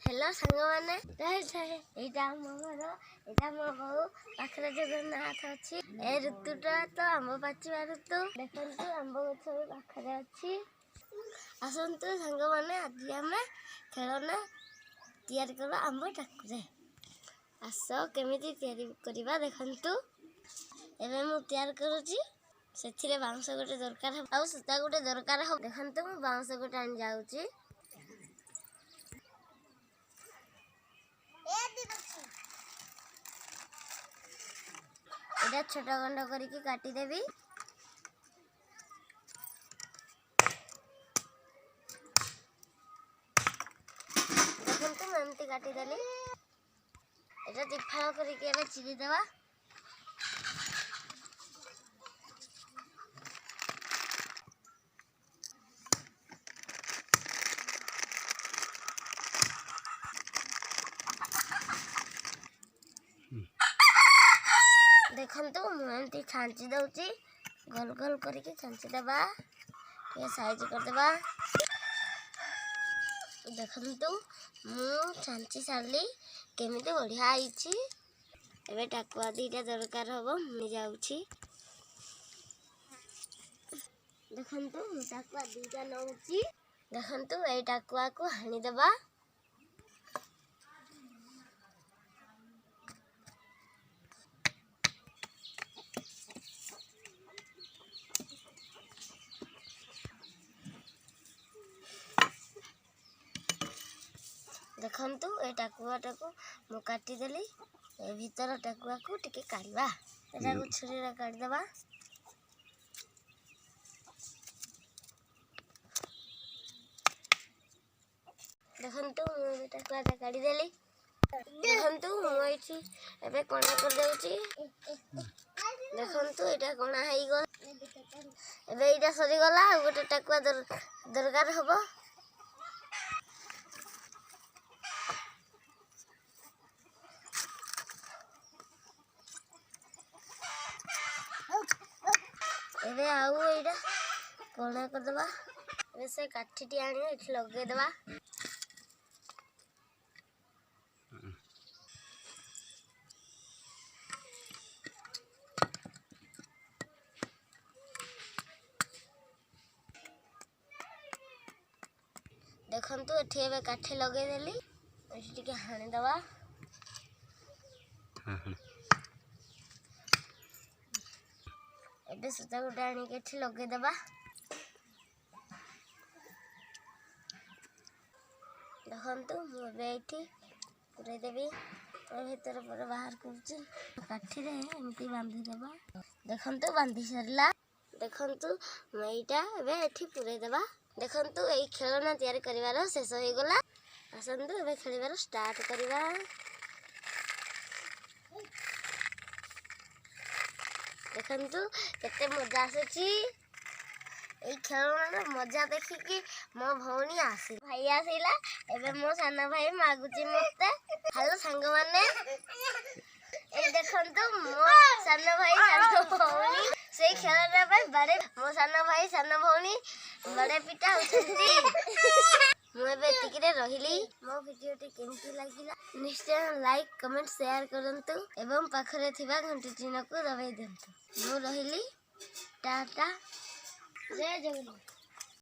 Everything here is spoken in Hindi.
हेलो सांग मैंने यहाँ मो घर यहाँ मो बो पाखे जगन्नाथ अच्छी ए ऋतुटा तो आंब पाचिबा ऋतु देखु आंब गछ पाखे अच्छी आसतु सांग मैंने आज आम खेलना तैयारी कर आंब टाकुरे आस केमी करवा देखु एवं मु तैयार करुँची से बाउंस गोटे दरकार आउ सूता गोटे दरकार हो देखु मु बाउंस गोटे आनी जाऊँगी एटा छोट खंड करके काटिदेवी देखु एमती काटिदेली एटा दिफाळ करके चिरी देवा देखु मुझे छांची दौची गोल गोल करके छांची देवा ये साइज करदेवा देखु मु छांची सारी केमी बढ़िया आई एवं टाकुआ दीटा दरकार हम मुझे जाऊँगी देखु टाकुआ दीटा नौची देखु ये टाकुआ को हाणीदेवा देखु ये टाकुआटा को मु काटिदेली भीतर टाकुआ को टिके काढ़ा एटा छुरी काढ़ीदेवा देखु टाकुआटा काढ़ीदेली देखु मुझे एवं कणा करदे देखु यहाँ कणा हो गल एटा सरीगला गोटे टाकुआ दरकार हम एबे आउ एटा कणा करदेवा ए से काठी आनी ये लगेदेवा देखु ये काठी लगेदेली ये हाणीदेवा एबे सूता गोटे आनिक लगेदेवा देखु मुझे पूरेदेवी भर पर बाहर काठी एमती बांधीदेवा देखु बांधी सारा देखु यहाँ ये पूरेदेवा देखु ये खेलना तैयारी कर शेष हो गला आसतु ए खेल स्टार्ट करवा देखु केते मजा आसुची ए खेलना मजा देखिकी मो भौणी आसी भाई आसिला एबे मो साना भाई मागुची मते हेलो सांग माने ए देखंतु मो साना भाई साना भौणी से खेलना पे बड़े मो साना भाई साना भौणी बड़े पिटा होछंती मुझे एतिके रही मो भिडियोटी केमती लगिला निश्चय लाइक कमेंट शेयर करंतु एवं पाखरे थिबा घंटी चिन्ह को दबाई दिंतु मु रही टाटा जय जगन्नाथ।